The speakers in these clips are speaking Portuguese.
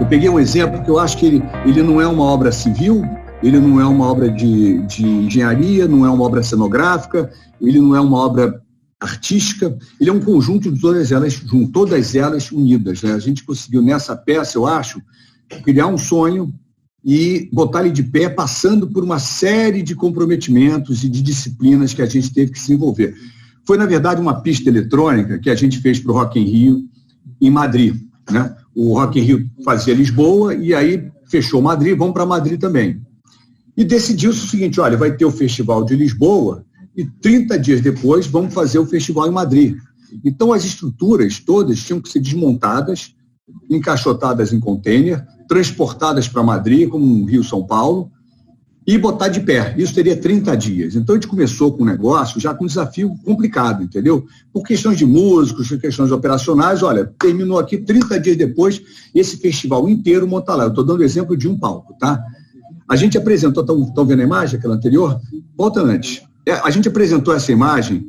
peguei um exemplo que eu acho que ele não é uma obra civil, ele não é uma obra de engenharia, não é uma obra cenográfica, ele não é uma obra artística, ele é um conjunto de todas elas unidas, né? A gente conseguiu nessa peça, eu acho, criar um sonho e botar ele de pé, passando por uma série de comprometimentos e de disciplinas que a gente teve que se envolver. Foi, na verdade, uma pista eletrônica que a gente fez para o Rock in Rio em Madrid, né? O Rock in Rio fazia Lisboa e aí fechou Madrid, vamos para Madrid também. E decidiu-se o seguinte, olha, vai ter o Festival de Lisboa e 30 dias depois vamos fazer o festival em Madrid. Então as estruturas todas tinham que ser desmontadas, encaixotadas em container, transportadas para Madrid, como um Rio-São Paulo, e botar de pé. Isso teria 30 dias. Então a gente começou com um negócio já com um desafio complicado, entendeu? Por questões de músicos, por questões operacionais, olha, terminou aqui 30 dias depois, esse festival inteiro monta lá. Eu estou dando exemplo de um palco, tá? A gente apresentou, estão vendo a imagem, aquela anterior? Volta antes. A gente apresentou essa imagem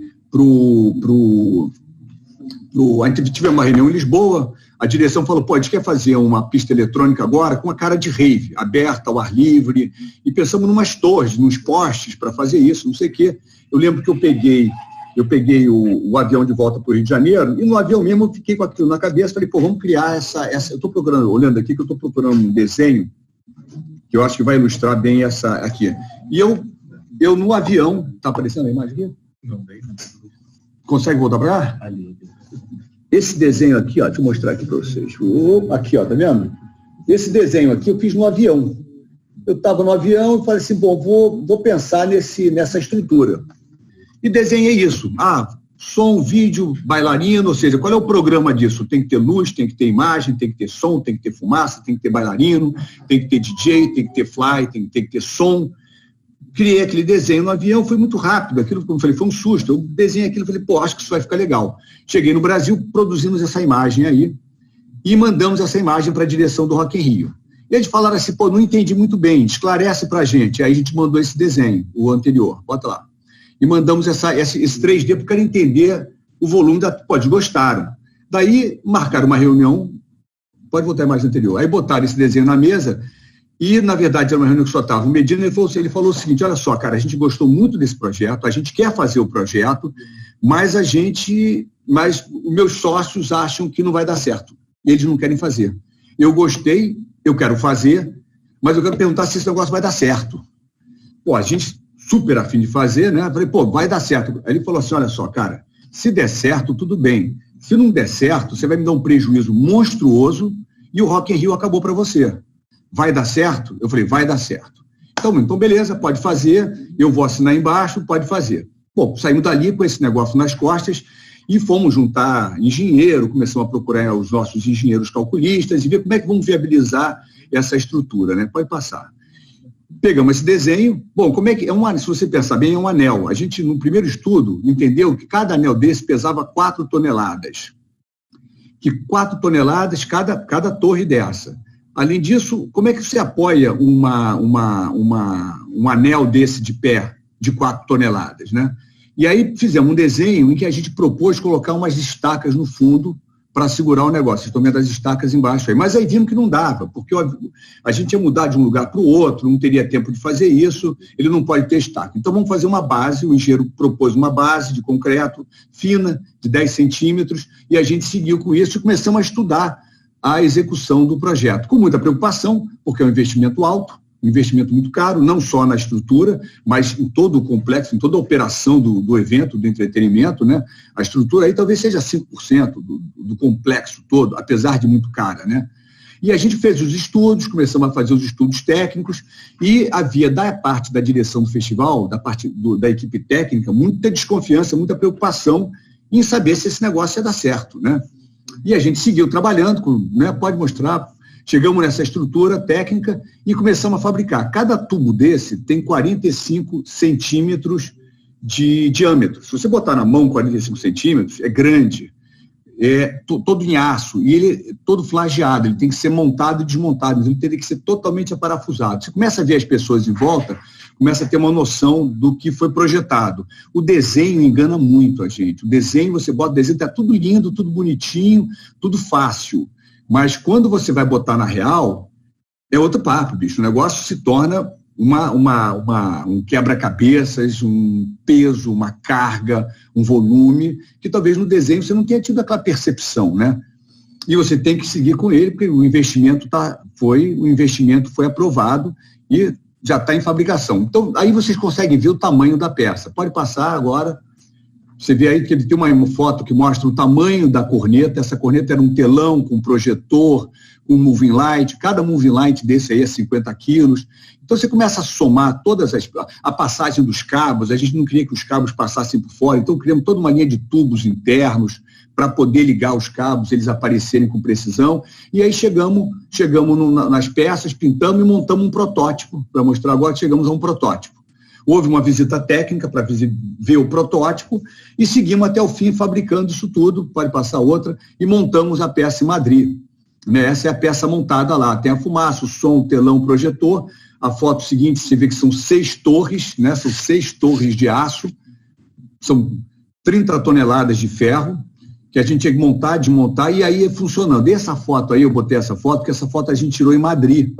a gente teve uma reunião em Lisboa, a direção falou, a gente quer fazer uma pista eletrônica agora com a cara de rave, aberta, ao ar livre, e pensamos em umas torres, nos postes para fazer isso, não sei o quê. Eu lembro que eu peguei o avião de volta para o Rio de Janeiro, e no avião mesmo eu fiquei com aquilo na cabeça, falei, vamos criar essa eu estou procurando, olhando aqui, que eu estou procurando um desenho, que eu acho que vai ilustrar bem essa aqui. E eu no avião, está aparecendo a imagem aqui? Não. Consegue voltar para lá? Ali. Esse desenho aqui, ó, deixa eu mostrar aqui para vocês. Aqui, ó, tá vendo? Esse desenho aqui eu fiz no avião. Eu estava no avião e falei assim, vou pensar nessa estrutura. E desenhei isso. Som, vídeo, bailarino, ou seja, qual é o programa disso? Tem que ter luz, tem que ter imagem, tem que ter som, tem que ter fumaça, tem que ter bailarino, tem que ter DJ, tem que ter fly, tem que ter som. Criei aquele desenho no avião, foi muito rápido, aquilo, como eu falei, foi um susto. Eu desenhei aquilo e falei, acho que isso vai ficar legal. Cheguei no Brasil, produzimos essa imagem aí e mandamos essa imagem para a direção do Rock in Rio. E eles falaram assim, não entendi muito bem, esclarece para a gente. Aí a gente mandou esse desenho, o anterior, bota lá. E mandamos esse 3D para entender o volume eles gostaram. Daí marcaram uma reunião, pode voltar a imagem anterior, aí botaram esse desenho na mesa. E, na verdade, era uma reunião que só estava o Medina, ele falou o seguinte, olha só, cara, a gente gostou muito desse projeto, a gente quer fazer o projeto, mas os meus sócios acham que não vai dar certo. Eles não querem fazer. Eu gostei, eu quero fazer, mas eu quero perguntar se esse negócio vai dar certo. A gente super afim de fazer, né? Falei, vai dar certo. Aí ele falou assim, olha só, cara, se der certo, tudo bem. Se não der certo, você vai me dar um prejuízo monstruoso e o Rock in Rio acabou para você. Vai dar certo? Eu falei, vai dar certo. Então, beleza, pode fazer, eu vou assinar embaixo, pode fazer. Saímos dali com esse negócio nas costas e fomos juntar engenheiro, começamos a procurar os nossos engenheiros calculistas e ver como é que vamos viabilizar essa estrutura, né? Pode passar. Pegamos esse desenho, como é que se você pensar bem, é um anel. A gente, no primeiro estudo, entendeu que cada anel desse pesava 4 toneladas. Que 4 toneladas cada torre dessa. Além disso, como é que você apoia um anel desse de pé de 4 toneladas, né? E aí fizemos um desenho em que a gente propôs colocar umas estacas no fundo para segurar o negócio. Vocês estão vendo as estacas embaixo aí. Mas aí vimos que não dava, porque a gente ia mudar de um lugar para o outro, não teria tempo de fazer isso, ele não pode ter estaca. Então vamos fazer uma base, o engenheiro propôs uma base de concreto fina, de 10 centímetros, e a gente seguiu com isso e começamos a estudar a execução do projeto, com muita preocupação, porque é um investimento alto, um investimento muito caro, não só na estrutura, mas em todo o complexo, em toda a operação do evento, do entretenimento, né? A estrutura aí talvez seja 5% do complexo todo, apesar de muito cara, né? E a gente fez os estudos, começamos a fazer os estudos técnicos e havia da parte da direção do festival, da parte da equipe técnica, muita desconfiança, muita preocupação em saber se esse negócio ia dar certo, né? E a gente seguiu trabalhando, né? Pode mostrar, chegamos nessa estrutura técnica e começamos a fabricar. Cada tubo desse tem 45 centímetros de diâmetro. Se você botar na mão 45 centímetros, é grande, é todo em aço, e ele todo flageado, ele tem que ser montado e desmontado, ele teria que ser totalmente aparafusado. Você começa a ver as pessoas em volta, começa a ter uma noção do que foi projetado. O desenho engana muito a gente. O desenho, você bota o desenho, está tudo lindo, tudo bonitinho, tudo fácil. Mas quando você vai botar na real, é outro papo, bicho. O negócio se torna um quebra-cabeças, um peso, uma carga, um volume, que talvez no desenho você não tenha tido aquela percepção, né? E você tem que seguir com ele, porque o investimento foi aprovado e já está em fabricação. Então, aí vocês conseguem ver o tamanho da peça. Pode passar agora. Você vê aí que ele tem uma foto que mostra o tamanho da corneta. Essa corneta era um telão com projetor, com moving light. Cada moving light desse aí é 50 quilos. Então, você começa a somar a passagem dos cabos. A gente não queria que os cabos passassem por fora, então criamos toda uma linha de tubos internos para poder ligar os cabos, eles aparecerem com precisão. E aí chegamos nas peças, pintamos e montamos um protótipo. Para mostrar agora, chegamos a um protótipo. Houve uma visita técnica para ver o protótipo e seguimos até o fim fabricando isso tudo, pode passar outra, e montamos a peça em Madrid. Essa é a peça montada lá. Tem a fumaça, o som, o telão, o projetor. A foto seguinte, você vê que são 6 torres, né? São 6 torres de aço, são 30 toneladas de ferro, que a gente tinha que montar, desmontar, e aí funcionando. E essa foto aí, eu botei essa foto, porque essa foto a gente tirou em Madrid.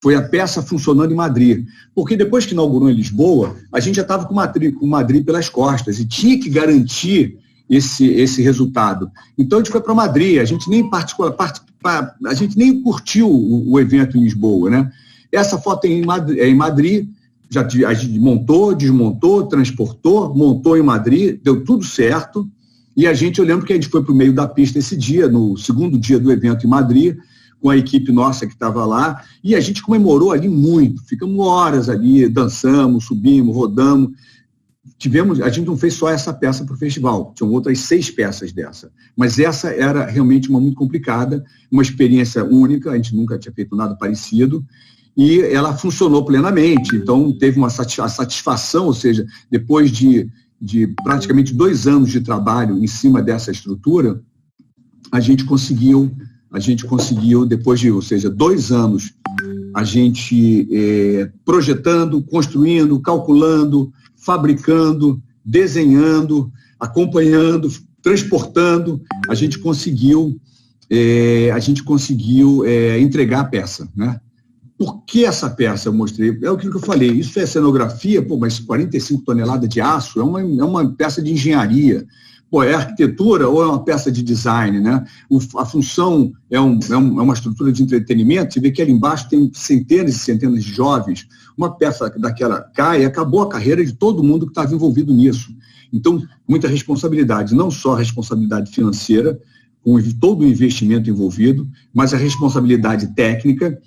Foi a peça funcionando em Madrid. Porque depois que inaugurou em Lisboa, a gente já estava com Madrid pelas costas e tinha que garantir esse resultado. Então a gente foi para Madrid, a gente nem curtiu o evento em Lisboa, né? Essa foto é em Madrid, a gente montou, desmontou, transportou, montou em Madrid, deu tudo certo. E eu lembro que a gente foi para o meio da pista esse dia, no segundo dia do evento em Madrid, com a equipe nossa que estava lá, e a gente comemorou ali muito, ficamos horas ali, dançamos, subimos, rodamos. A gente não fez só essa peça para o festival, tinham outras 6 peças dessa, mas essa era realmente uma muito complicada, uma experiência única, a gente nunca tinha feito nada parecido, e ela funcionou plenamente, então teve uma satisfação, ou seja, depois de praticamente 2 anos de trabalho em cima dessa estrutura, a gente conseguiu, depois de, ou seja, 2 anos, a gente projetando, construindo, calculando, fabricando, desenhando, acompanhando, transportando, a gente conseguiu entregar a peça, né? Por que essa peça eu mostrei? É aquilo que eu falei, isso é cenografia, mas 45 toneladas de aço é uma peça de engenharia. É arquitetura ou é uma peça de design, né? A função é uma estrutura de entretenimento. Você vê que ali embaixo tem centenas e centenas de jovens. Uma peça daquela cai e acabou a carreira de todo mundo que estava envolvido nisso. Então, muita responsabilidade, não só a responsabilidade financeira, com todo o investimento envolvido, mas a responsabilidade técnica,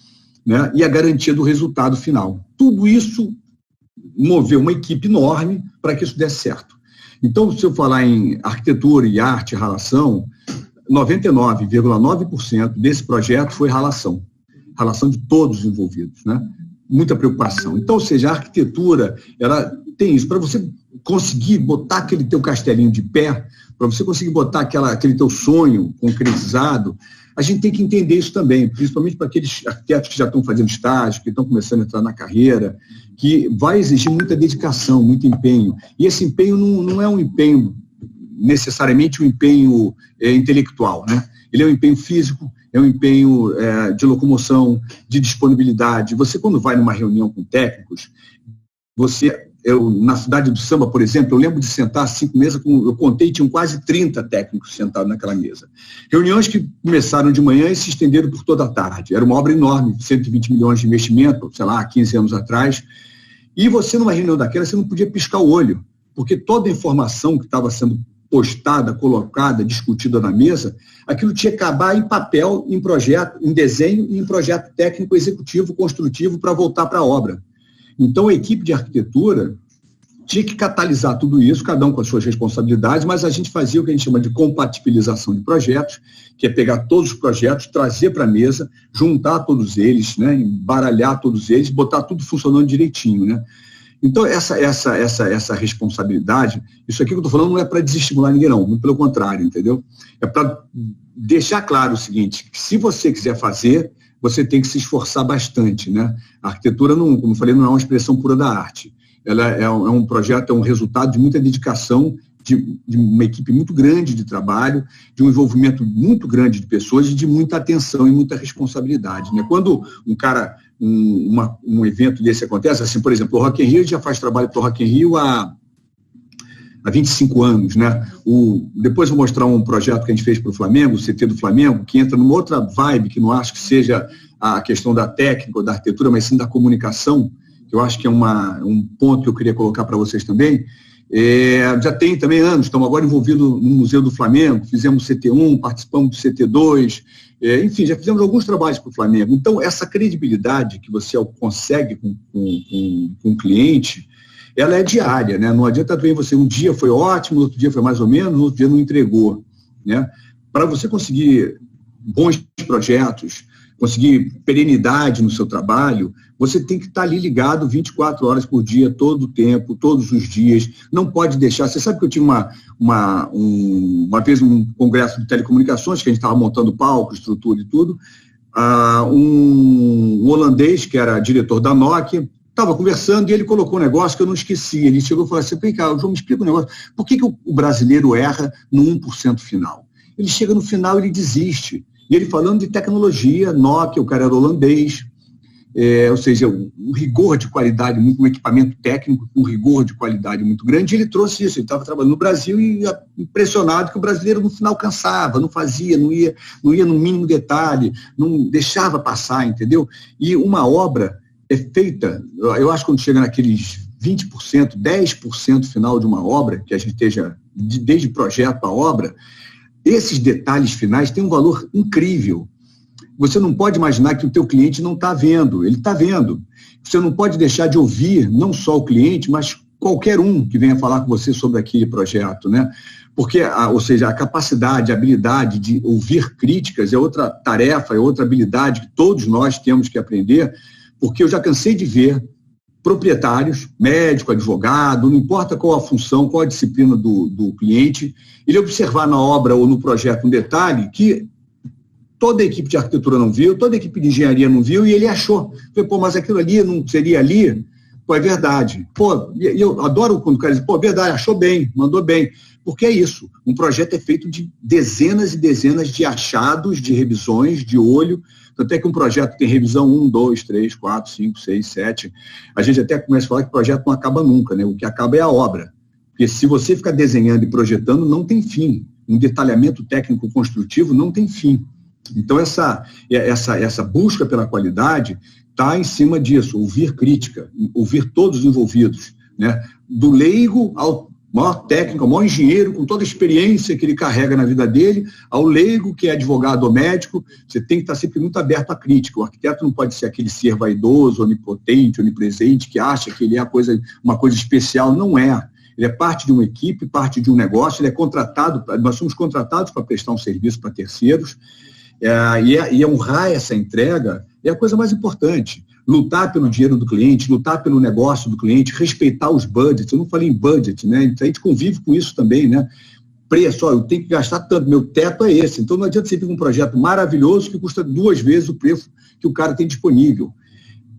né? E a garantia do resultado final. Tudo isso moveu uma equipe enorme para que isso desse certo. Então, se eu falar em arquitetura e arte, relação, 99,9% desse projeto foi relação de todos os envolvidos, né? Muita preocupação. Então, ou seja, a arquitetura, ela tem isso. Para você conseguir botar aquele teu castelinho de pé, para você conseguir botar aquele teu sonho concretizado, a gente tem que entender isso também, principalmente para aqueles arquitetos que já estão fazendo estágio, que estão começando a entrar na carreira, que vai exigir muita dedicação, muito empenho. E esse empenho não é um empenho, necessariamente um empenho intelectual, né? Ele é um empenho físico, é um empenho de locomoção, de disponibilidade. Você, quando vai numa reunião com técnicos, na Cidade do Samba, por exemplo, eu lembro de sentar 5 mesas, eu contei, tinham quase 30 técnicos sentados naquela mesa. Reuniões que começaram de manhã e se estenderam por toda a tarde. Era uma obra enorme, 120 milhões de investimento, sei lá, 15 anos atrás. E você, numa reunião daquela, você não podia piscar o olho, porque toda a informação que estava sendo postada, colocada, discutida na mesa, aquilo tinha que acabar em papel, em projeto, em desenho e em projeto técnico, executivo, construtivo, para voltar para a obra. Então, a equipe de arquitetura tinha que catalisar tudo isso, cada um com as suas responsabilidades, mas a gente fazia o que a gente chama de compatibilização de projetos, que é pegar todos os projetos, trazer para a mesa, juntar todos eles, né, embaralhar todos eles, botar tudo funcionando direitinho, né? Então, essa responsabilidade, isso aqui que eu estou falando não é para desestimular ninguém, não, muito pelo contrário, entendeu? É para deixar claro o seguinte, que se você quiser fazer, você tem que se esforçar bastante, né? A arquitetura, não, como eu falei, não é uma expressão pura da arte. Ela é um projeto, é um resultado de muita dedicação de uma equipe muito grande de trabalho, de um envolvimento muito grande de pessoas e de muita atenção e muita responsabilidade, né? Quando um evento desse acontece, assim, por exemplo, o Rock in Rio, a gente já faz trabalho para o Rock in Rio há 25 anos, né? Depois eu vou mostrar um projeto que a gente fez para o Flamengo, o CT do Flamengo, que entra numa outra vibe, que não acho que seja a questão da técnica ou da arquitetura, mas sim da comunicação, que eu acho que é um ponto que eu queria colocar para vocês também. Já tem também anos, estamos agora envolvidos no Museu do Flamengo, fizemos CT1, participamos do CT2, enfim, já fizemos alguns trabalhos para o Flamengo. Então, essa credibilidade que você consegue com o cliente, ela é diária, né? Não adianta também você, um dia foi ótimo, outro dia foi mais ou menos, outro dia não entregou, né? Para você conseguir bons projetos, conseguir perenidade no seu trabalho, você tem que estar ali ligado 24 horas por dia, todo o tempo, todos os dias, não pode deixar. Você sabe que eu tive uma vez um congresso de telecomunicações, que a gente estava montando palco, estrutura e tudo, um holandês, que era diretor da Nokia, estava conversando e ele colocou um negócio que eu não esqueci. Ele chegou e falou assim: vem cá, João, me explica um negócio. Por que o brasileiro erra no 1% final? Ele chega no final e ele desiste. E ele falando de tecnologia, Nokia, o cara era holandês, ou seja, um rigor de qualidade, um equipamento técnico, um rigor de qualidade muito grande, e ele trouxe isso. Ele estava trabalhando no Brasil e impressionado que o brasileiro no final cansava, não fazia, não ia no mínimo detalhe, não deixava passar, entendeu? E uma obra é feita, eu acho que quando chega naqueles 20%, 10% final de uma obra, que a gente esteja, desde projeto a obra, esses detalhes finais têm um valor incrível. Você não pode imaginar que o teu cliente não está vendo, ele está vendo. Você não pode deixar de ouvir, não só o cliente, mas qualquer um que venha falar com você sobre aquele projeto, né? Porque, ou seja, a capacidade, a habilidade de ouvir críticas é outra tarefa, é outra habilidade que todos nós temos que aprender, porque eu já cansei de ver proprietários, médico, advogado, não importa qual a função, qual a disciplina do cliente, ele observar na obra ou no projeto um detalhe que toda a equipe de arquitetura não viu, toda a equipe de engenharia não viu, e ele achou. Falei, mas aquilo ali não seria ali? É verdade. Eu adoro quando o cara diz, verdade, achou bem, mandou bem. Porque é isso, um projeto é feito de dezenas e dezenas de achados, de revisões, de olho. Tanto é que um projeto tem revisão 1, 2, 3, 4, 5, 6, 7. A gente até começa a falar que o projeto não acaba nunca, né? O que acaba é a obra. Porque se você ficar desenhando e projetando, não tem fim. Um detalhamento técnico construtivo não tem fim. Então, essa busca pela qualidade está em cima disso, ouvir crítica, ouvir todos os envolvidos, né? Do leigo ao maior técnico, ao maior engenheiro, com toda a experiência que ele carrega na vida dele, ao leigo que é advogado ou médico, você tem que estar sempre muito aberto à crítica. O arquiteto não pode ser aquele ser vaidoso, onipotente, onipresente, que acha que ele é uma coisa especial. Não é. Ele é parte de uma equipe, parte de um negócio, ele é contratado, nós somos contratados para prestar um serviço para terceiros, e honrar essa entrega é a coisa mais importante. Lutar pelo dinheiro do cliente, lutar pelo negócio do cliente, respeitar os budgets. Eu não falei em budget, né? A gente convive com isso também, né? Preço, eu tenho que gastar tanto, meu teto é esse. Então não adianta você vir com um projeto maravilhoso que custa 2 vezes o preço que o cara tem disponível.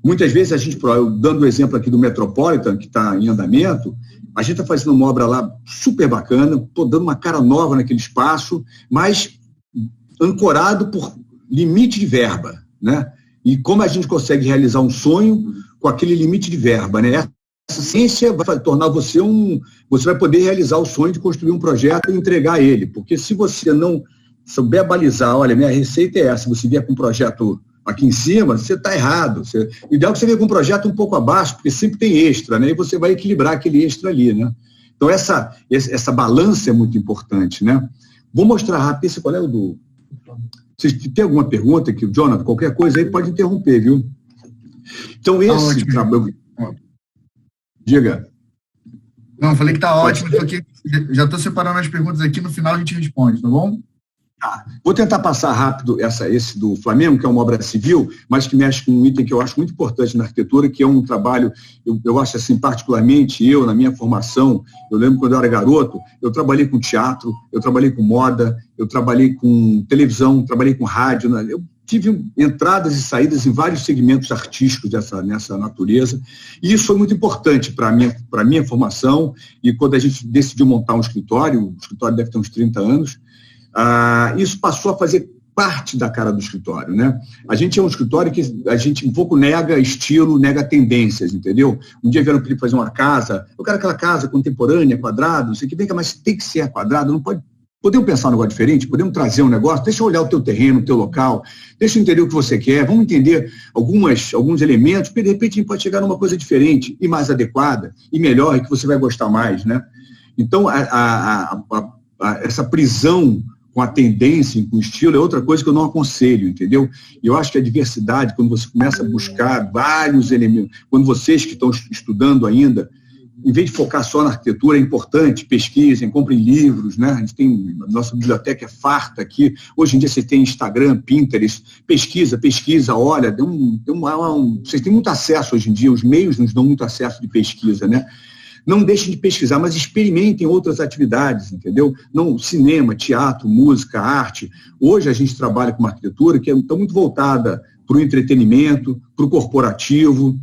Muitas vezes a gente, dando o exemplo aqui do Metropolitan, que está em andamento, a gente está fazendo uma obra lá super bacana, estou dando uma cara nova naquele espaço, mas ancorado por limite de verba, né? E como a gente consegue realizar um sonho com aquele limite de verba, né? Essa ciência vai tornar você você vai poder realizar o sonho de construir um projeto e entregar ele, porque se você não souber balizar, olha, minha receita é essa, você vier com um projeto aqui em cima, você está errado. O ideal é que você venha com um projeto um pouco abaixo, porque sempre tem extra, né? E você vai equilibrar aquele extra ali, né? Então essa balança é muito importante, né? Vou mostrar rápido, esse qual é o do... Vocês têm alguma pergunta aqui, Jonathan? Qualquer coisa aí pode interromper, viu? Então, esse trabalho... Diga. Não, eu falei que está ótimo, porque já estou separando as perguntas aqui, no final a gente responde, tá bom? Tá. Vou tentar passar rápido esse do Flamengo, que é uma obra civil, mas que mexe com um item que eu acho muito importante na arquitetura, que é um trabalho, eu acho assim, particularmente na minha formação, eu lembro quando eu era garoto, eu trabalhei com teatro, eu trabalhei com moda, eu trabalhei com televisão, trabalhei com rádio, né? Eu tive entradas e saídas em vários segmentos artísticos nessa natureza, e isso foi muito importante para a minha formação. E quando a gente decidiu montar um escritório, o escritório deve ter uns 30 anos, isso passou a fazer parte da cara do escritório, né? A gente é um escritório que a gente um pouco nega estilo, nega tendências, entendeu? Um dia vieram pedir fazer uma casa, eu quero aquela casa contemporânea, quadrada, não sei o que, mas tem que ser quadrado, não pode. Podemos pensar um negócio diferente, podemos trazer um negócio, deixa eu olhar o teu terreno, o teu local, deixa eu entender o que você quer, vamos entender alguns elementos, porque de repente a gente pode chegar numa coisa diferente e mais adequada e melhor, e que você vai gostar mais, né? Então, essa prisão com a tendência, com o estilo, é outra coisa que eu não aconselho, entendeu? E eu acho que a diversidade, quando você começa a buscar vários elementos, quando vocês que estão estudando ainda, em vez de focar só na arquitetura, é importante, pesquisem, comprem livros, né? A gente tem, a nossa biblioteca é farta aqui. Hoje em dia você tem Instagram, Pinterest, pesquisa, olha, vocês têm muito acesso hoje em dia, os meios nos dão muito acesso de pesquisa, né? Não deixem de pesquisar, mas experimentem outras atividades, entendeu? Não, cinema, teatro, música, arte. Hoje a gente trabalha com uma arquitetura que está muito voltada para o entretenimento, para o corporativo,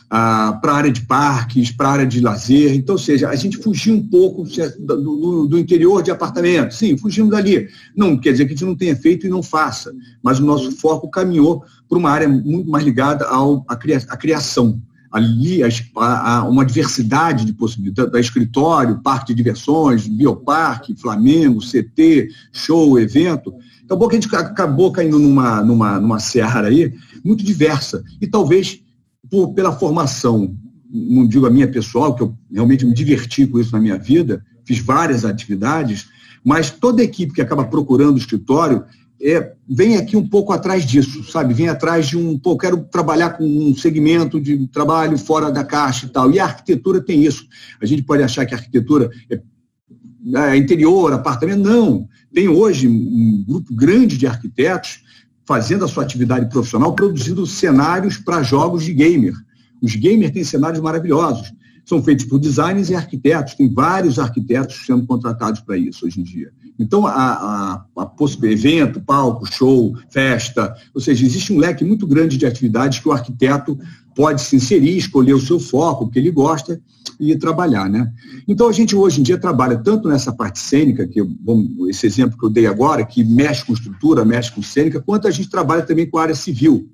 para a área de parques, para a área de lazer. Então, ou seja, a gente fugiu um pouco do interior de apartamento. Sim, fugimos dali. Não quer dizer que a gente não tenha feito e não faça, mas o nosso foco caminhou para uma área muito mais ligada à criação. Ali há uma diversidade de possibilidades, escritório, parque de diversões, bioparque, Flamengo, CT, show, evento. Acabou que a gente acabou caindo numa seara aí muito diversa. E talvez pela formação, não digo a minha pessoal, que eu realmente me diverti com isso na minha vida, fiz várias atividades, mas toda a equipe que acaba procurando o escritório vem aqui um pouco atrás disso, sabe? Vem atrás de quero trabalhar com um segmento de trabalho fora da caixa e tal. E a arquitetura tem isso. A gente pode achar que a arquitetura é interior, apartamento. Não. Tem hoje um grupo grande de arquitetos fazendo a sua atividade profissional, produzindo cenários para jogos de gamer. Os gamers têm cenários maravilhosos. São feitos por designers e arquitetos. Tem vários arquitetos sendo contratados para isso hoje em dia. Então, evento, palco, show, festa, ou seja, existe um leque muito grande de atividades que o arquiteto pode se inserir, escolher o seu foco, o que ele gosta e trabalhar, né? Então, a gente hoje em dia trabalha tanto nessa parte cênica, esse exemplo que eu dei agora, que mexe com estrutura, mexe com cênica, quanto a gente trabalha também com a área civil.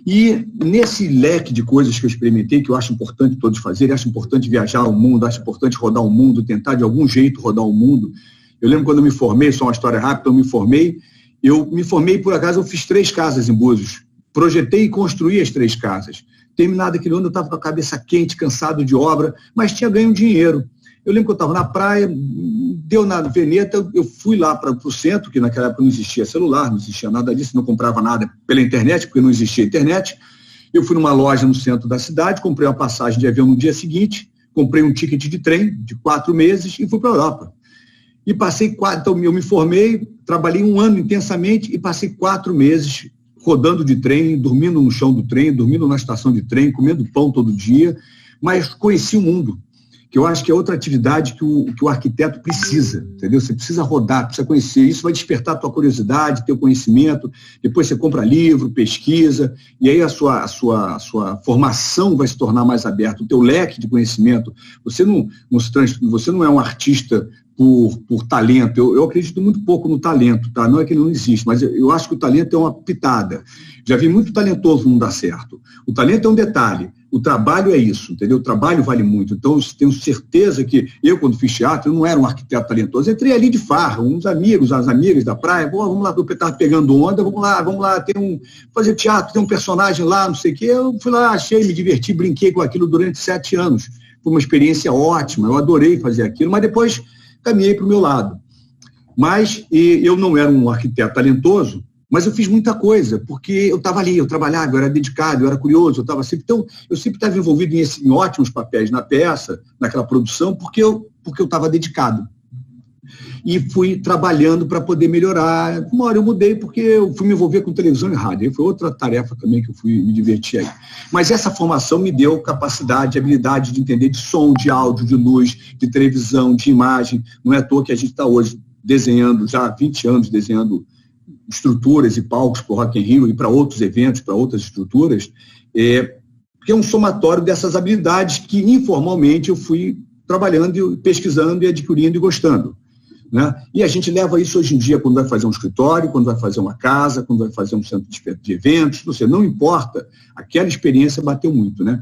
E nesse leque de coisas que eu experimentei, que eu acho importante todos fazerem, acho importante viajar ao mundo, acho importante rodar o mundo, tentar de algum jeito rodar o mundo. Eu lembro quando eu me formei, só uma história rápida, eu me formei, por acaso, eu fiz 3 casas em Búzios, projetei e construí as 3 casas. Terminado aquele ano, eu estava com a cabeça quente, cansado de obra, mas tinha ganho dinheiro. Eu lembro que eu estava na praia, deu na Veneta, eu fui lá para o centro, que naquela época não existia celular, não existia nada disso, não comprava nada pela internet, porque não existia internet. Eu fui numa loja no centro da cidade, comprei uma passagem de avião no dia seguinte, comprei um ticket de trem de 4 meses e fui para a Europa. E passei então eu me formei, trabalhei 1 ano intensamente e passei 4 meses rodando de trem, dormindo no chão do trem, dormindo na estação de trem, comendo pão todo dia, mas conheci o mundo, que eu acho que é outra atividade que o arquiteto precisa, entendeu? Você precisa rodar, precisa conhecer, isso vai despertar a tua curiosidade, teu conhecimento, depois você compra livro, pesquisa, e aí a sua formação vai se tornar mais aberta, o teu leque de conhecimento, você não é um artista por talento. Eu acredito muito pouco no talento, tá? Não é que ele não existe, mas eu acho que o talento é uma pitada. Já vi muito talentoso não dar certo. O talento é um detalhe, o trabalho é isso, entendeu? O trabalho vale muito. Então, eu tenho certeza que eu, quando fiz teatro, eu não era um arquiteto talentoso. Eu entrei ali de farra, uns amigos, as amigas da praia, vamos lá, eu estava pegando onda, vamos lá, fazer teatro, tem um personagem lá, não sei o quê. Eu fui lá, achei, me diverti, brinquei com aquilo durante 7 anos. Foi uma experiência ótima, eu adorei fazer aquilo, mas depois caminhei para o meu lado. Mas eu não era um arquiteto talentoso, mas eu fiz muita coisa, porque eu estava ali, eu trabalhava, eu era dedicado, eu era curioso, então eu sempre estava envolvido em ótimos papéis na peça, naquela produção, porque eu estava dedicado. E fui trabalhando para poder melhorar. Uma hora eu mudei porque eu fui me envolver com televisão e rádio. Aí foi outra tarefa também que eu fui me divertir aí. Mas essa formação me deu capacidade, habilidade de entender de som, de áudio, de luz, de televisão, de imagem. Não é à toa que a gente está hoje desenhando, já há 20 anos desenhando estruturas e palcos para o Rock in Rio e para outros eventos, para outras estruturas, que é um somatório dessas habilidades que informalmente eu fui trabalhando, pesquisando e adquirindo e gostando. Né? E a gente leva isso hoje em dia quando vai fazer um escritório, quando vai fazer uma casa, quando vai fazer um centro de eventos, ou seja, não importa, aquela experiência bateu muito, né?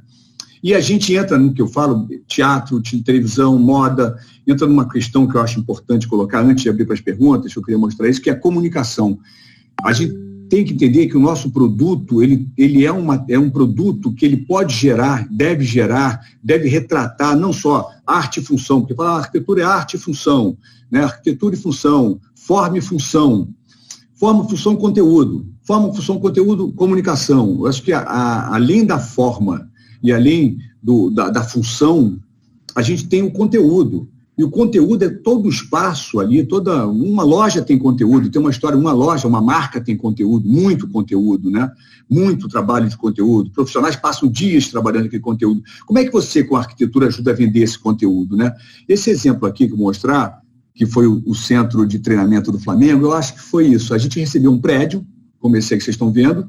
E a gente entra no que eu falo, teatro, televisão, moda, entra numa questão que eu acho importante colocar antes de abrir para as perguntas, que eu queria mostrar isso, que é a comunicação. A gente tem que entender que o nosso produto, ele é um produto que ele pode gerar, deve retratar não só arte e função, porque fala, arquitetura é arte e função, né? Arquitetura e função, forma e função, conteúdo, comunicação. Eu acho que além da forma e além da função, a gente tem o conteúdo. E o conteúdo é todo o espaço ali, uma loja tem conteúdo, tem uma história, uma marca tem conteúdo, né? Muito trabalho de conteúdo, profissionais passam dias trabalhando aquele conteúdo. Como é que você, com a arquitetura, ajuda a vender esse conteúdo, né? Esse exemplo aqui que eu vou mostrar, que foi o centro de treinamento do Flamengo, eu acho que foi isso. A gente recebeu um prédio, como esse aí que vocês estão vendo,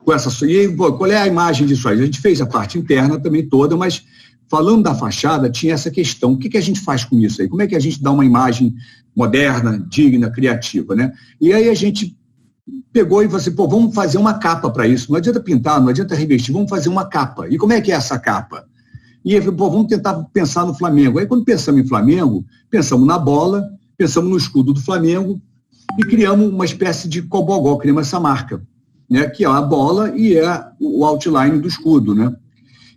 qual é a imagem disso aí? A gente fez a parte interna também toda, mas falando da fachada, tinha essa questão. O que a gente faz com isso aí? Como é que a gente dá uma imagem moderna, digna, criativa, né? E aí a gente pegou e falou assim, vamos fazer uma capa para isso. Não adianta pintar, não adianta revestir, vamos fazer uma capa. E como é que é essa capa? E aí, vamos tentar pensar no Flamengo. Aí quando pensamos em Flamengo, pensamos na bola, pensamos no escudo do Flamengo e criamos uma espécie de cobogó, criamos essa marca, né, que é a bola e é o outline do escudo, né?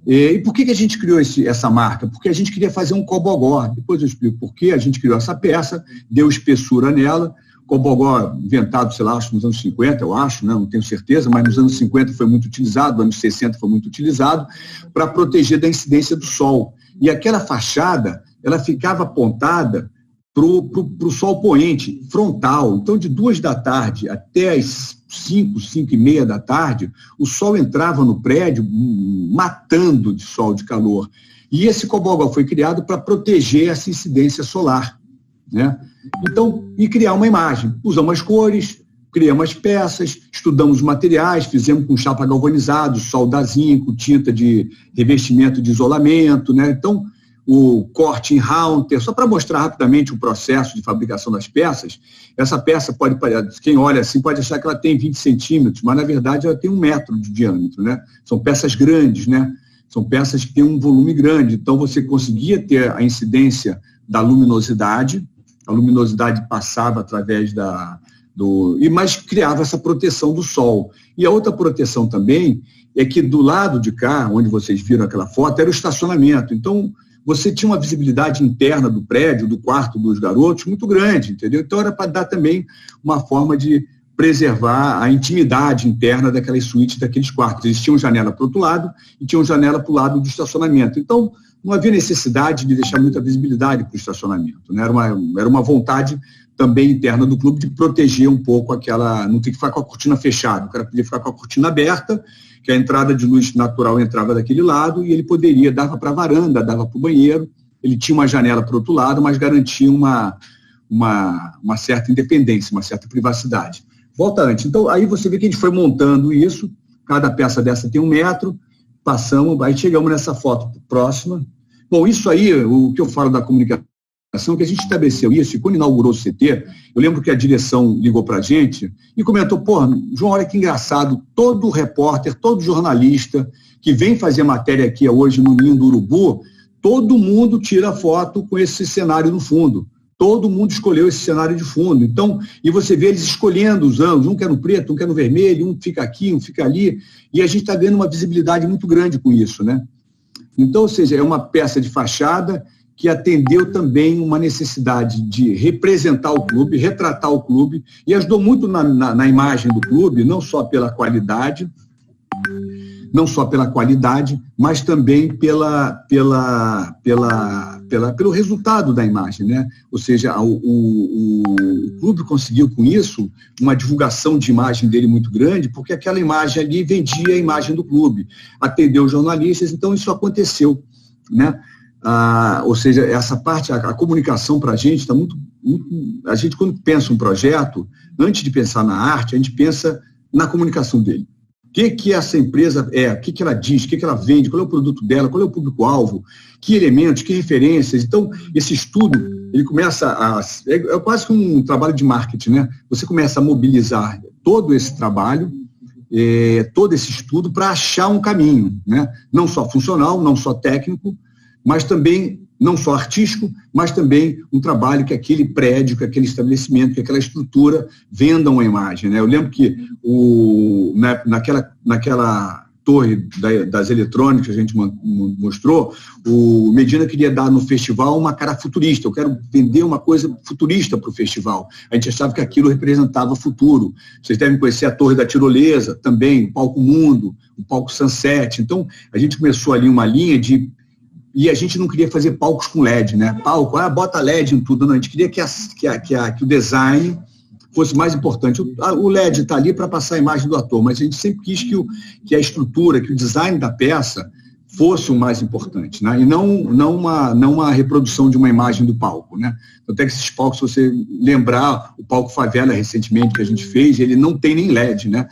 E por que a gente criou essa marca? Porque a gente queria fazer um cobogó. Depois eu explico por que a gente criou essa peça, deu espessura nela. Cobogó inventado, sei lá, acho nos anos 50, eu acho, né? Não tenho certeza, mas nos anos 50 foi muito utilizado, nos anos 60 foi muito utilizado, para proteger da incidência do sol. E aquela fachada, ela ficava apontada para o sol poente, frontal. Então, de 2 da tarde até as 5h30 da tarde, o sol entrava no prédio matando de sol, de calor. E esse cobogó foi criado para proteger essa incidência solar, né? Então, e criar uma imagem. Usamos as cores, criamos as peças, estudamos os materiais, fizemos com chapa galvanizada, solda zinco, tinta de revestimento de isolamento, né? Então, o corte em Haunter, só para mostrar rapidamente o processo de fabricação das peças. Essa peça quem olha assim pode achar que ela tem 20 centímetros, mas na verdade ela tem 1 metro de diâmetro, né? São peças grandes, né? São peças que têm um volume grande, então você conseguia ter a incidência da luminosidade, a luminosidade passava através mas criava essa proteção do sol. E a outra proteção também é que do lado de cá, onde vocês viram aquela foto, era o estacionamento. Então, você tinha uma visibilidade interna do prédio, do quarto dos garotos, muito grande, entendeu? Então, era para dar também uma forma de preservar a intimidade interna daquelas suítes, daqueles quartos. Eles tinham janela para o outro lado e tinham janela para o lado do estacionamento. Então, não havia necessidade de deixar muita visibilidade para o estacionamento, né? Era uma vontade também interna do clube de proteger um pouco aquela... Não tem que ficar com a cortina fechada, o cara podia ficar com a cortina aberta, que a entrada de luz natural entrava daquele lado e ele dava para a varanda, dava para o banheiro, ele tinha uma janela para o outro lado, mas garantia uma certa independência, uma certa privacidade. Volta antes. Então, aí você vê que a gente foi montando isso, cada peça dessa tem 1 metro, passamos, aí chegamos nessa foto próxima. Bom, isso aí, o que eu falo da comunicação, que a gente estabeleceu isso, e quando inaugurou o CT, eu lembro que a direção ligou para a gente e comentou, João, olha que engraçado, todo repórter, todo jornalista que vem fazer matéria aqui hoje no Ninho do Urubu, todo mundo tira foto com esse cenário no fundo. Todo mundo escolheu esse cenário de fundo. Então, e você vê eles escolhendo os ângulos, um quer no preto, um quer no vermelho, um fica aqui, um fica ali, e a gente está ganhando uma visibilidade muito grande com isso, né? Então, ou seja, é uma peça de fachada que atendeu também uma necessidade de representar o clube, retratar o clube, e ajudou muito na imagem do clube, não só pela qualidade, mas também pelo resultado da imagem, né? Ou seja, o clube conseguiu com isso uma divulgação de imagem dele muito grande, porque aquela imagem ali vendia a imagem do clube, atendeu os jornalistas, então isso aconteceu, né? ou seja, essa parte, a comunicação para a gente está muito... A gente, quando pensa um projeto, antes de pensar na arte, a gente pensa na comunicação dele. O que essa empresa é, o que ela diz, o que ela vende, qual é o produto dela, qual é o público-alvo, que elementos, que referências. Então, esse estudo, ele começa é quase que um trabalho de marketing, né? Você começa a mobilizar todo esse trabalho, todo esse estudo para achar um caminho, né? Não só funcional, não só técnico, mas também não só artístico, mas também um trabalho que aquele prédio, que aquele estabelecimento, que aquela estrutura venda uma imagem, né? Eu lembro que naquela torre das eletrônicas que a gente mostrou, o Medina queria dar no festival uma cara futurista. Eu quero vender uma coisa futurista para o festival. A gente achava que aquilo representava futuro. Vocês devem conhecer a Torre da Tirolesa também, o Palco Mundo, o Palco Sunset. Então, a gente começou ali uma linha de... E a gente não queria fazer palcos com LED, né? Palco, bota LED em tudo. Não, a gente queria que o design fosse mais importante. O LED está ali para passar a imagem do ator, mas a gente sempre quis que a estrutura, que o design da peça fosse o mais importante, né? E não uma reprodução de uma imagem do palco, né? Até que esses palcos, se você lembrar, o palco Favela recentemente que a gente fez, ele não tem nem LED, né?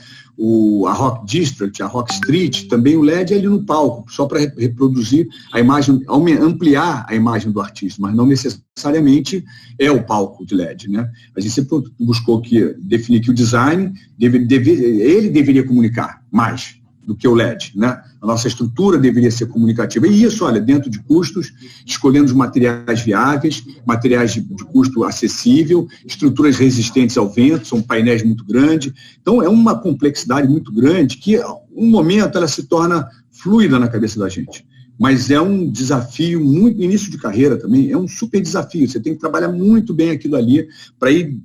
A Rock District, a Rock Street, também o LED é ali no palco, só para reproduzir a imagem, ampliar a imagem do artista, mas não necessariamente é o palco de LED, né? A gente sempre buscou definir que o design, ele deveria comunicar mais do que o LED, né? A nossa estrutura deveria ser comunicativa. E isso, olha, dentro de custos, escolhendo os materiais viáveis, materiais de custo acessível, estruturas resistentes ao vento, são painéis muito grandes. Então, é uma complexidade muito grande que, um momento, ela se torna fluida na cabeça da gente. Mas é um desafio, muito início de carreira também, é um super desafio. Você tem que trabalhar muito bem aquilo ali para ir...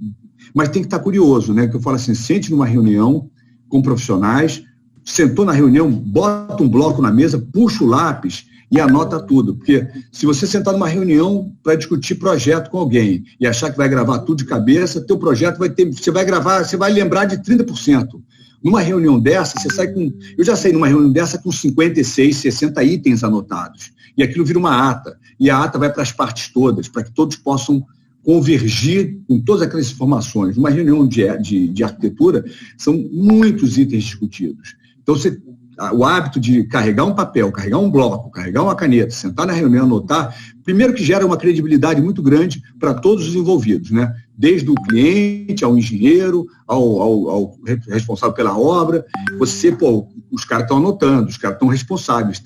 Mas tem que estar curioso, né? Que eu falo assim, sente numa reunião com profissionais, sentou na reunião, bota um bloco na mesa, puxa o lápis e anota tudo. Porque se você sentar numa reunião para discutir projeto com alguém e achar que vai gravar tudo de cabeça, teu projeto você vai gravar, você vai lembrar de 30%. Numa reunião dessa, você sai com... Eu já saí numa reunião dessa com 56, 60 itens anotados. E aquilo vira uma ata. E a ata vai para as partes todas, para que todos possam convergir com todas aquelas informações. Numa reunião de arquitetura, são muitos itens discutidos. Então, o hábito de carregar um papel, carregar um bloco, carregar uma caneta, sentar na reunião, anotar, primeiro que gera uma credibilidade muito grande para todos os envolvidos, né? Desde o cliente, ao engenheiro, ao responsável pela obra. Os caras estão anotando, os caras estão responsáveis,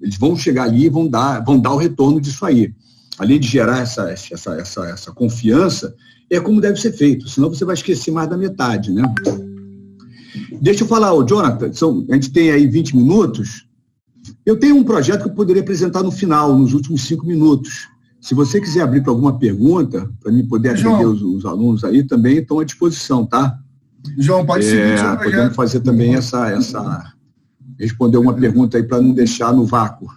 eles vão chegar ali e vão dar o retorno disso aí. Além de gerar essa confiança, é como deve ser feito, senão você vai esquecer mais da metade, né? Deixa eu falar, Jonathan, a gente tem aí 20 minutos. Eu tenho um projeto que eu poderia apresentar no final, nos últimos 5 minutos. Se você quiser abrir para alguma pergunta, para mim poder atender os alunos aí, também estão à disposição, tá? João, pode seguir. Podemos fazer também responder uma pergunta aí para não deixar no vácuo,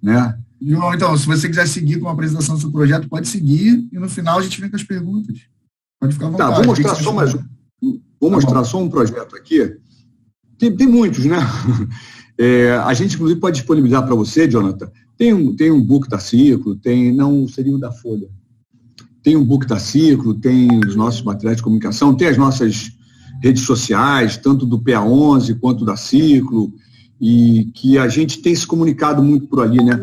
né? João, então, se você quiser seguir com a apresentação do seu projeto, pode seguir e no final a gente vem com as perguntas. Pode ficar à vontade. Tá, vou mostrar só mais um. Vou mostrar só um projeto aqui. Tem muitos, né? A gente, inclusive, pode disponibilizar para você, Jonathan. Tem um book da Ciclo, não seria o da Folha. Tem um book da Ciclo, tem os nossos materiais de comunicação, tem as nossas redes sociais, tanto do PA11 quanto da Ciclo, e que a gente tem se comunicado muito por ali, né?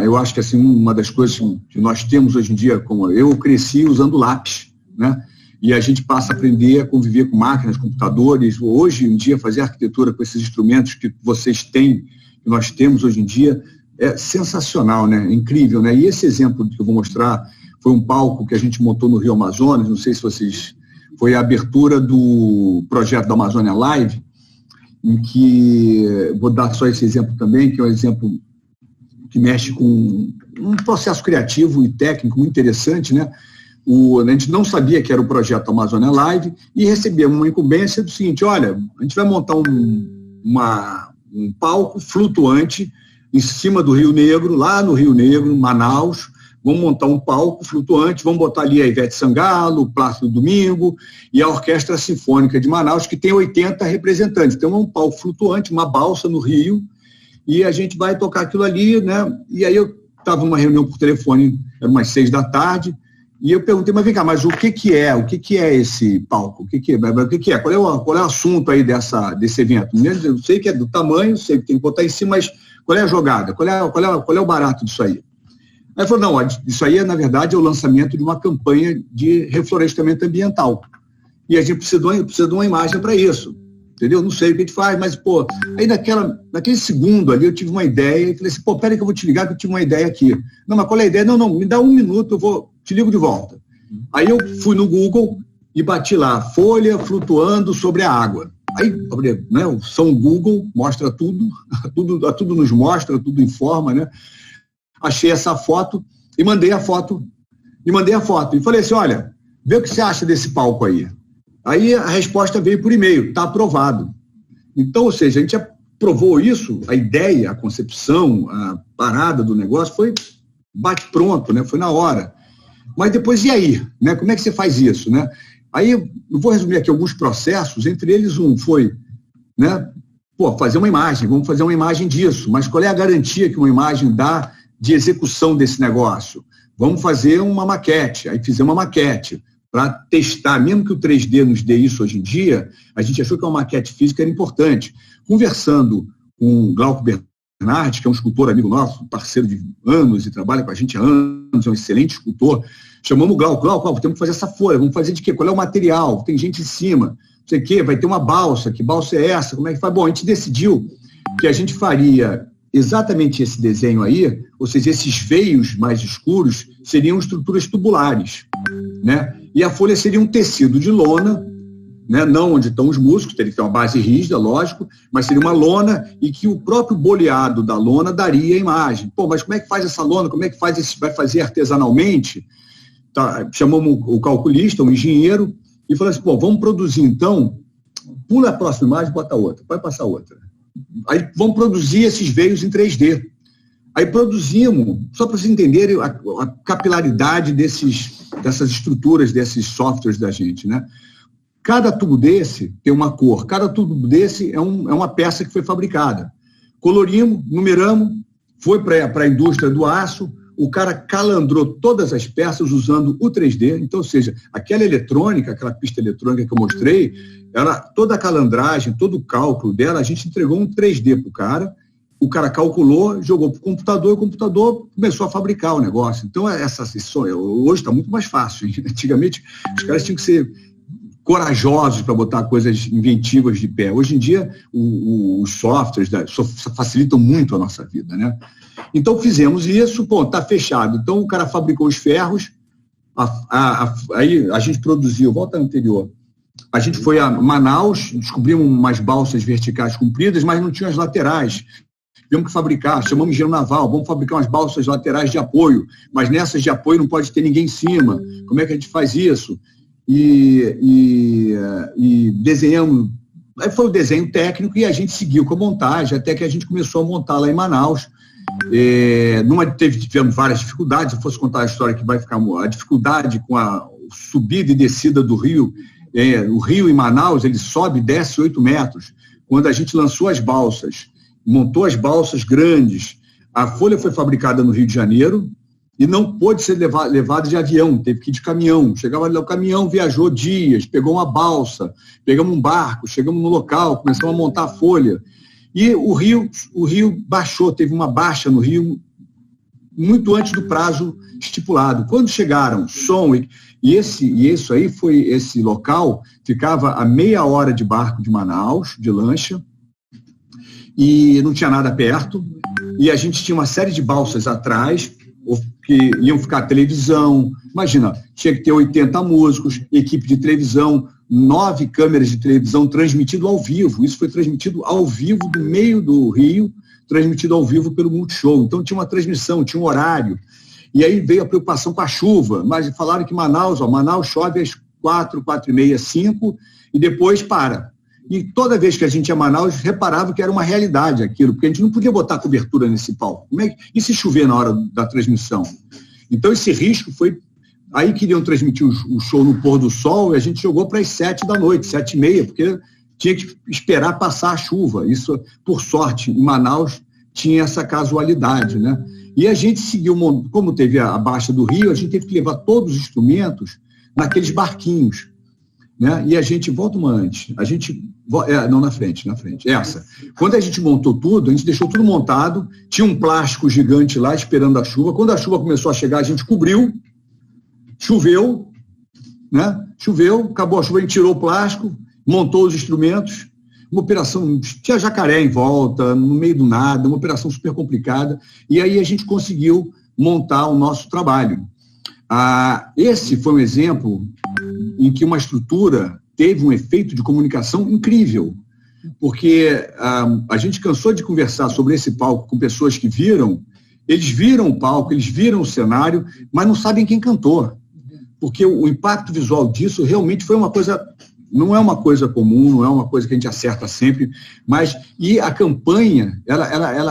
Eu acho que assim, uma das coisas que nós temos hoje em dia, como eu cresci usando lápis, né? E a gente passa a aprender a conviver com máquinas, computadores. Hoje em dia, fazer arquitetura com esses instrumentos que vocês têm, que nós temos hoje em dia, é sensacional, né? É incrível, né? E esse exemplo que eu vou mostrar foi um palco que a gente montou no Rio Amazonas, não sei se vocês... Foi a abertura do projeto da Amazônia Live, em que... Vou dar só esse exemplo também, que é um exemplo que mexe com um processo criativo e técnico muito interessante, né? A gente não sabia que era o projeto Amazônia Live e recebemos uma incumbência do seguinte: olha, a gente vai montar um palco flutuante em cima do Rio Negro, lá no Rio Negro, Manaus. Vamos montar um palco flutuante, vamos botar ali a Ivete Sangalo, o Plácido Domingo e a Orquestra Sinfônica de Manaus, que tem 80 representantes. Então é um palco flutuante, uma balsa no Rio, e a gente vai tocar aquilo ali, né? E aí eu estava numa reunião por telefone, era umas 6 da tarde, e eu perguntei, mas vem cá, mas o que é esse palco? O que é? Qual é o assunto aí desse evento? Eu sei que é do tamanho, sei que tem que botar em cima, mas qual é a jogada? Qual é o barato disso aí? Aí ele falou, não, isso aí, na verdade, é o lançamento de uma campanha de reflorestamento ambiental. E a gente precisa de uma imagem para isso. Entendeu? Não sei o que a gente faz, mas, aí naquele segundo ali eu tive uma ideia e falei assim, peraí que eu vou te ligar que eu tive uma ideia aqui. Não, mas qual é a ideia? Não, me dá 1 minuto, te ligo de volta. Aí eu fui no Google e bati lá, folha flutuando sobre a água. Aí, né, o São Google mostra tudo nos mostra, tudo informa, né? Achei essa foto e mandei a foto. E falei assim, olha, vê o que você acha desse palco aí. Aí a resposta veio por e-mail, está aprovado. Então, ou seja, a gente aprovou isso, a ideia, a concepção, a parada do negócio foi bate pronto, né? Foi na hora. Mas depois, e aí? Né? Como é que você faz isso? Né? Aí eu vou resumir aqui alguns processos, entre eles um foi, né? Fazer uma imagem, vamos fazer uma imagem disso, mas qual é a garantia que uma imagem dá de execução desse negócio? Vamos fazer uma maquete, aí fizemos uma maquete para testar, mesmo que o 3D nos dê isso hoje em dia, a gente achou que uma maquete física era importante. Conversando com o Glauco Bernardi, que é um escultor amigo nosso, parceiro de anos e trabalha com a gente há anos, é um excelente escultor, chamamos o Glauco, temos que fazer essa folha, vamos fazer de quê? Qual é o material? Tem gente em cima, não sei o quê, vai ter uma balsa, que balsa é essa? Como é que faz? Bom, a gente decidiu que a gente faria exatamente esse desenho aí, ou seja, esses veios mais escuros seriam estruturas tubulares, né? E a folha seria um tecido de lona, né? Não onde estão os músculos, teria que ter uma base rígida, lógico, mas seria uma lona e que o próprio boleado da lona daria a imagem. Mas como é que faz essa lona? Como é que faz vai fazer artesanalmente? Tá, chamamos o calculista, o engenheiro, e falou assim, vamos produzir então, pula a próxima imagem, bota outra, vai passar outra. Aí vamos produzir esses veios em 3D. Aí produzimos, só para vocês entenderem a capilaridade dessas estruturas, desses softwares da gente, né? Cada tubo desse tem uma cor, cada tubo desse é uma peça que foi fabricada. Colorimos, numeramos, foi para a indústria do aço, o cara calandrou todas as peças usando o 3D, então, ou seja, aquela eletrônica, aquela pista eletrônica que eu mostrei, toda a calandragem, todo o cálculo dela, a gente entregou um 3D para o cara calculou, jogou para o computador, e o computador começou a fabricar o negócio. Então, hoje está muito mais fácil. Antigamente, os caras tinham que ser corajosos para botar coisas inventivas de pé. Hoje em dia, os softwares facilitam muito a nossa vida, né? Então, fizemos isso, está fechado. Então, o cara fabricou os ferros, aí a gente produziu, volta anterior, a gente foi a Manaus, descobrimos umas balsas verticais compridas, mas não tinha as laterais. Tivemos que fabricar, chamamos engenheiro naval, vamos fabricar umas balsas laterais de apoio, mas nessas de apoio não pode ter ninguém em cima. Como é que a gente faz isso? E desenhamos. Aí foi o desenho técnico e a gente seguiu com a montagem, até que a gente começou a montar lá em Manaus. Tivemos várias dificuldades, se eu fosse contar a história que vai ficar a dificuldade com a subida e descida do rio. O rio em Manaus, ele sobe e desce 8 metros. Quando a gente lançou as balsas, montou as balsas grandes, a folha foi fabricada no Rio de Janeiro e não pôde ser levada de avião, teve que ir de caminhão. Chegava lá, o caminhão viajou dias, pegou uma balsa, pegamos um barco, chegamos no local, começamos a montar a folha. E o rio baixou, teve uma baixa no rio muito antes do prazo estipulado. Quando chegaram som esse local ficava a meia hora de barco de Manaus, de lancha, e não tinha nada perto, e a gente tinha uma série de balsas atrás, que iam ficar televisão, imagina, tinha que ter 80 músicos, equipe de televisão, 9 câmeras de televisão transmitido ao vivo, isso foi transmitido ao vivo do meio do Rio, transmitido ao vivo pelo Multishow, então tinha uma transmissão, tinha um horário, e aí veio a preocupação com a chuva, mas falaram que Manaus chove às 4, 4h30, 5, e depois para. E toda vez que a gente ia a Manaus, reparava que era uma realidade aquilo, porque a gente não podia botar cobertura nesse palco. E se chover na hora da transmissão? Então, esse risco foi... Aí queriam transmitir o show no pôr do sol e a gente jogou para as 7 da noite, 7h30, porque tinha que esperar passar a chuva. Isso, por sorte, em Manaus tinha essa casualidade, né? E a gente seguiu, como teve a Baixa do Rio, a gente teve que levar todos os instrumentos naqueles barquinhos, né? E a gente, volta uma antes, não, na frente, essa. Quando a gente montou tudo, a gente deixou tudo montado, tinha um plástico gigante lá esperando a chuva. Quando a chuva começou a chegar, a gente cobriu, choveu, né? Choveu, acabou a chuva, a gente tirou o plástico, montou os instrumentos, uma operação, tinha jacaré em volta, no meio do nada, uma operação super complicada, e aí a gente conseguiu montar o nosso trabalho. Esse foi um exemplo em que uma estrutura teve um efeito de comunicação incrível, porque a gente cansou de conversar sobre esse palco com pessoas que eles viram o palco, eles viram o cenário, mas não sabem quem cantou, porque o impacto visual disso realmente foi uma coisa, não é uma coisa comum, não é uma coisa que a gente acerta sempre, e a campanha,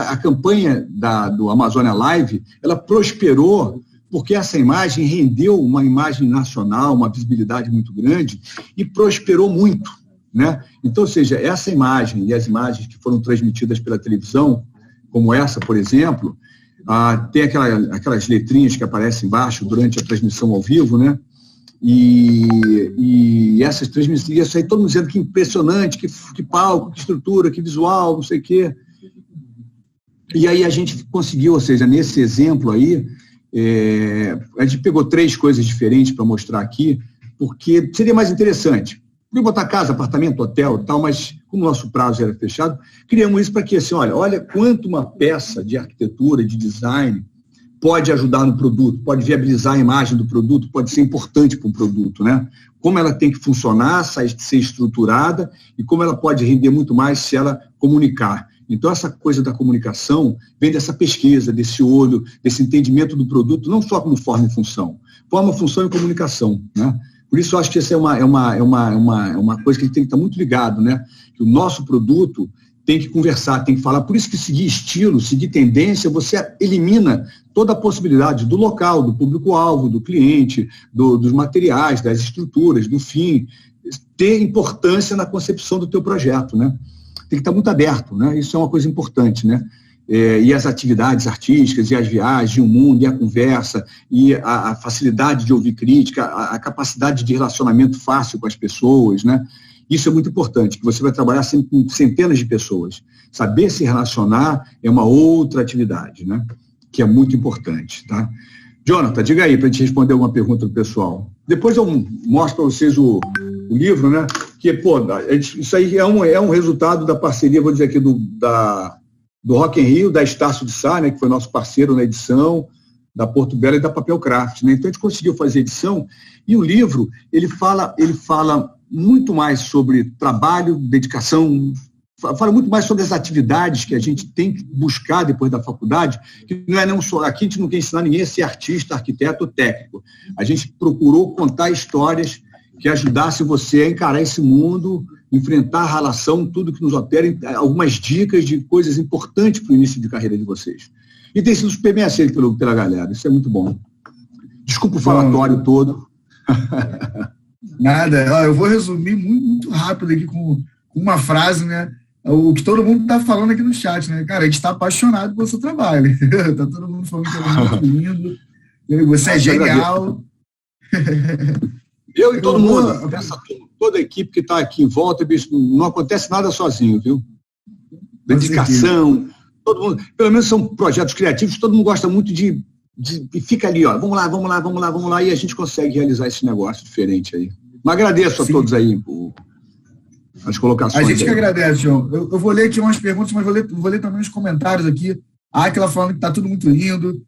a campanha do Amazônia Live, ela prosperou porque essa imagem rendeu uma imagem nacional, uma visibilidade muito grande e prosperou muito, né? Então, ou seja, essa imagem e as imagens que foram transmitidas pela televisão, como essa, por exemplo, tem aquelas letrinhas que aparecem embaixo durante a transmissão ao vivo, né? E essas transmissões, isso aí todo mundo dizendo que impressionante, que palco, que estrutura, que visual, não sei o quê. E aí a gente conseguiu, ou seja, nesse exemplo aí, a gente pegou 3 coisas diferentes para mostrar aqui, porque seria mais interessante. Podia botar casa, apartamento, hotel e tal, mas como o nosso prazo era fechado, criamos isso para que, assim, olha quanto uma peça de arquitetura, de design, pode ajudar no produto, pode viabilizar a imagem do produto, pode ser importante para o produto, né? Como ela tem que funcionar, ser estruturada e como ela pode render muito mais se ela comunicar. Então, essa coisa da comunicação vem dessa pesquisa, desse olho, desse entendimento do produto, não só como forma e função. Forma, função e comunicação, né? Por isso, eu acho que essa é uma coisa que a gente tem que estar muito ligado, né? Que o nosso produto tem que conversar, tem que falar. Por isso que seguir estilo, seguir tendência, você elimina toda a possibilidade do local, do público-alvo, do cliente, dos materiais, das estruturas, do fim, ter importância na concepção do teu projeto, né? Tem que estar muito aberto, né? Isso é uma coisa importante, né? E as atividades artísticas, e as viagens, e o mundo, e a conversa, e a facilidade de ouvir crítica, a capacidade de relacionamento fácil com as pessoas, né? Isso é muito importante, que você vai trabalhar sempre com centenas de pessoas. Saber se relacionar é uma outra atividade, né? Que é muito importante, tá? Jonathan, diga aí, para a gente responder alguma pergunta do pessoal. Depois eu mostro para vocês o livro, né? Que, isso aí é um resultado da parceria, vou dizer aqui, do Rock in Rio, da Estácio de Sá, né? Que foi nosso parceiro na edição, da Porto Belo e da Papel Craft, né? Então a gente conseguiu fazer a edição e o livro, ele fala muito mais sobre trabalho, dedicação, fala muito mais sobre as atividades que a gente tem que buscar depois da faculdade, que não é não só, aqui a gente não quer ensinar ninguém a ser artista, arquiteto ou técnico. A gente procurou contar histórias que ajudassem você a encarar esse mundo, enfrentar a relação, tudo que nos opera, algumas dicas de coisas importantes para o início de carreira de vocês. E tem sido super bem aceito pela galera, isso é muito bom. Desculpa o falatório todo. Nada, eu vou resumir muito rápido aqui com uma frase, né? O que todo mundo está falando aqui no chat, né? Cara, a gente está apaixonado pelo seu trabalho. Está todo mundo falando que é muito lindo. Você é genial. Eu e todo mundo, toda a equipe que está aqui em volta, bicho, não acontece nada sozinho, viu? Dedicação, todo mundo, pelo menos são projetos criativos, todo mundo gosta muito de fica ali, ó, vamos lá, e a gente consegue realizar esse negócio diferente aí. Mas agradeço a todos aí por as colocações. A gente que agradece, João. Eu vou ler aqui umas perguntas, mas vou ler também os comentários aqui. A Aquila falando que está tudo muito lindo.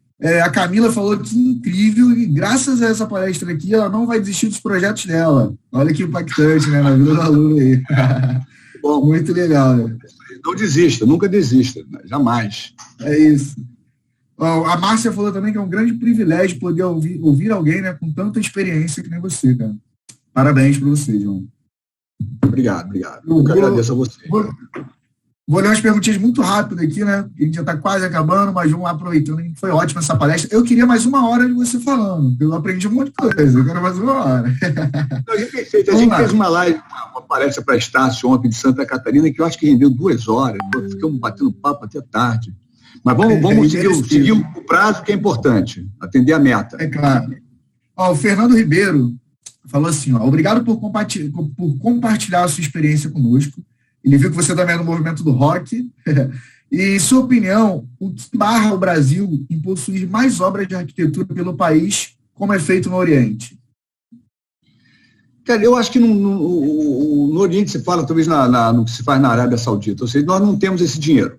A Camila falou que incrível, e graças a essa palestra aqui, ela não vai desistir dos projetos dela. Olha que impactante, né, na vida do aluno aí. Bom, muito legal, né? Não desista, nunca desista, jamais. É isso. A Márcia falou também que é um grande privilégio poder ouvir alguém, né, com tanta experiência que nem você, cara. Parabéns para você, João. Obrigado. Eu agradeço a você. Vou ler umas perguntinhas muito rápidas aqui, né? A gente já está quase acabando, mas vamos lá aproveitando. Foi ótima essa palestra. Eu queria mais 1 hora de você falando. Eu aprendi um monte de coisa. Eu quero mais 1 hora. A gente fez uma live, uma palestra para a Estácio ontem de Santa Catarina, que eu acho que rendeu 2 horas. Ficamos batendo papo até tarde. Mas vamos seguir o prazo, que é importante, atender a meta. É claro. O Fernando Ribeiro falou assim, obrigado por compartilhar a sua experiência conosco. Ele viu que você também é no movimento do rock. E, em sua opinião, o que barra o Brasil em possuir mais obras de arquitetura pelo país, como é feito no Oriente? Cara, eu acho que no Oriente se fala, talvez, no que se faz na Arábia Saudita. Ou seja, nós não temos esse dinheiro.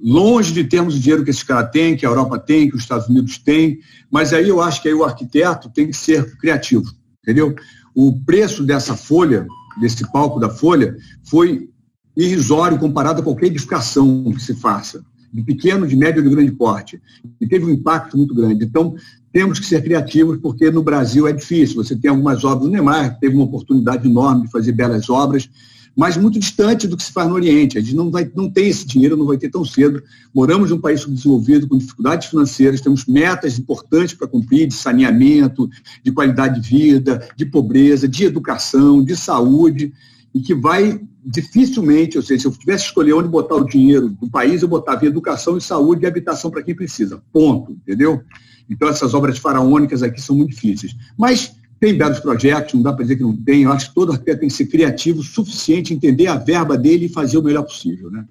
Longe de termos o dinheiro que esses caras têm, que a Europa tem, que os Estados Unidos têm, mas aí eu acho que aí o arquiteto tem que ser criativo, entendeu? O preço dessa folha, desse palco da folha, foi irrisório comparado a qualquer edificação que se faça, de pequeno, de médio ou de grande porte, e teve um impacto muito grande. Então, temos que ser criativos, porque no Brasil é difícil. Você tem algumas obras, o Neymar teve uma oportunidade enorme de fazer belas obras, mas muito distante do que se faz no Oriente. A gente não tem esse dinheiro, não vai ter tão cedo. Moramos num país subdesenvolvido, com dificuldades financeiras, temos metas importantes para cumprir, de saneamento, de qualidade de vida, de pobreza, de educação, de saúde, e que vai dificilmente, ou seja, se eu tivesse que escolher onde botar o dinheiro do país, eu botava em educação e saúde e habitação para quem precisa. Ponto, entendeu? Então, essas obras faraônicas aqui são muito difíceis. Mas tem belos projetos, não dá para dizer que não tem. Eu acho que todo arquiteto tem que ser criativo o suficiente, entender a verba dele e fazer o melhor possível, né?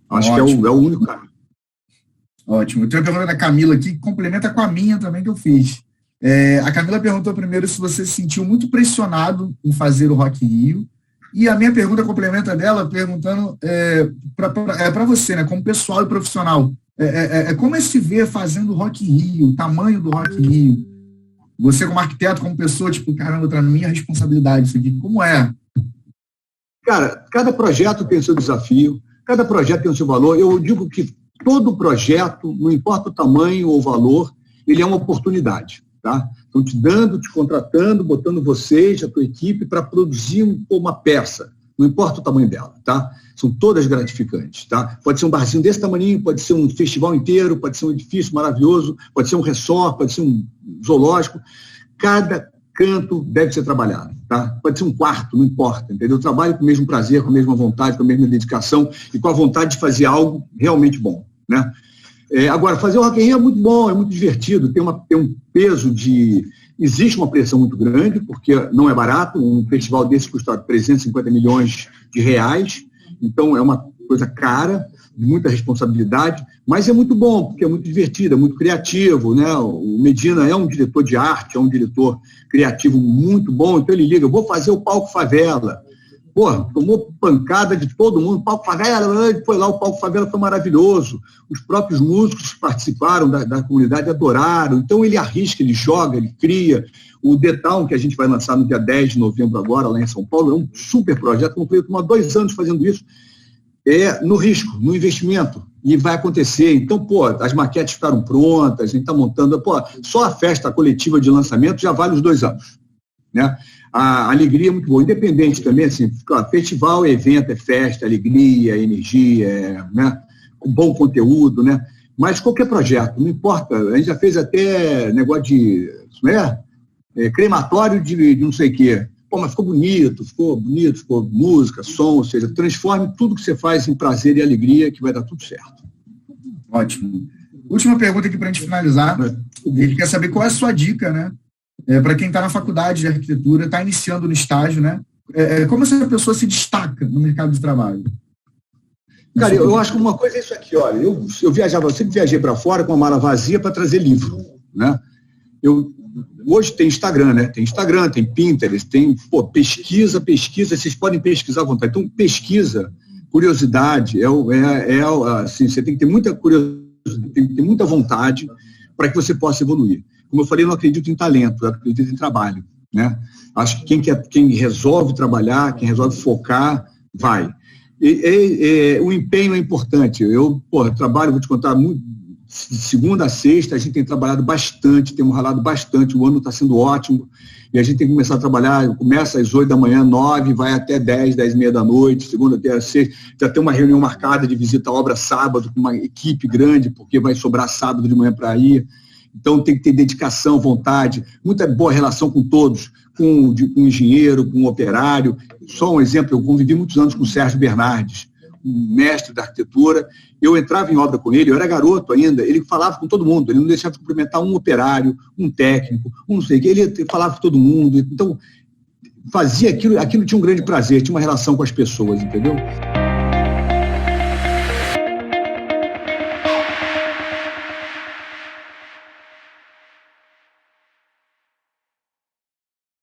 Acho que é o único caminho. Ótimo. Eu tenho uma pergunta da Camila aqui, que complementa com a minha também, que eu fiz. A Camila perguntou primeiro se você se sentiu muito pressionado em fazer o Rock in Rio. E a minha pergunta complementa dela, perguntando para você, né, como pessoal e profissional. Como é se ver fazendo o Rock in Rio, o tamanho do Rock in Rio? Você como arquiteto, como pessoa, tipo, caramba, para mim é responsabilidade isso aqui. Como é? Cara, cada projeto tem o seu desafio, cada projeto tem o seu valor. Eu digo que todo projeto, não importa o tamanho ou o valor, ele é uma oportunidade, tá? Estão te contratando, botando vocês, a tua equipe, para produzir uma peça. Não importa o tamanho dela, tá? São todas gratificantes, tá? Pode ser um barzinho desse tamanho, pode ser um festival inteiro, pode ser um edifício maravilhoso, pode ser um resort, pode ser um zoológico. Cada canto deve ser trabalhado, tá? Pode ser um quarto, não importa, entendeu? Eu trabalho com o mesmo prazer, com a mesma vontade, com a mesma dedicação e com a vontade de fazer algo realmente bom, né? Agora, fazer o Rock in Rio é muito bom, é muito divertido, tem um peso de... Existe uma pressão muito grande, porque não é barato, um festival desse custa 350 milhões de reais, então é uma coisa cara, de muita responsabilidade, mas é muito bom, porque é muito divertido, é muito criativo, né? O Medina é um diretor de arte, é um diretor criativo muito bom, então ele liga, eu vou fazer o Palco Favela. Pô, tomou pancada de todo mundo, Palco Favela, foi lá, o Palco Favela foi maravilhoso. Os próprios músicos que participaram da comunidade adoraram. Então ele arrisca, ele joga, ele cria. O The Town, que a gente vai lançar no dia 10 de novembro agora, lá em São Paulo, é um super projeto. Como eu estou há 2 anos fazendo isso. No risco, no investimento. E vai acontecer. Então, as maquetes ficaram prontas, a gente está montando. Só a festa coletiva de lançamento já vale os 2 anos, né? A alegria é muito boa, independente também, assim, festival é evento, é festa, alegria, energia, né, com bom conteúdo, né, mas qualquer projeto, não importa, a gente já fez até negócio de, crematório de não sei o quê, mas ficou bonito, ficou música, som, ou seja, transforme tudo que você faz em prazer e alegria, que vai dar tudo certo. Ótimo. Última pergunta aqui para a gente finalizar, ele quer saber qual é a sua dica, né? Para quem está na faculdade de arquitetura, está iniciando no estágio, né? Como essa pessoa se destaca no mercado de trabalho? Cara, eu acho que uma coisa é isso aqui, olha, eu sempre viajei para fora com uma mala vazia para trazer livro, né? Hoje tem Instagram, né? Tem Instagram, tem Pinterest, tem, pesquisa, vocês podem pesquisar à vontade. Então, pesquisa, curiosidade, assim, você tem que ter muita curiosidade, tem que ter muita vontade para que você possa evoluir. Como eu falei, eu não acredito em talento, eu acredito em trabalho, né? Acho que quem resolve trabalhar, quem resolve focar, vai. O empenho é importante. Eu trabalho, vou te contar, muito, de segunda a sexta, a gente tem trabalhado bastante, temos ralado bastante, o ano está sendo ótimo, e a gente tem que começar a trabalhar, começa às 8 da manhã, 9, vai até 10, 10 e meia da noite, segunda até sexta, já tem uma reunião marcada de visita à obra sábado, com uma equipe grande, porque vai sobrar sábado de manhã para ir. Então, tem que ter dedicação, vontade, muita boa relação com todos, com o engenheiro, com o operário. Só um exemplo, eu convivi muitos anos com o Sérgio Bernardes, mestre da arquitetura, eu entrava em obra com ele, eu era garoto ainda, ele falava com todo mundo, ele não deixava de cumprimentar um operário, um técnico, um não sei o que, ele falava com todo mundo, então fazia aquilo tinha um grande prazer, tinha uma relação com as pessoas, entendeu?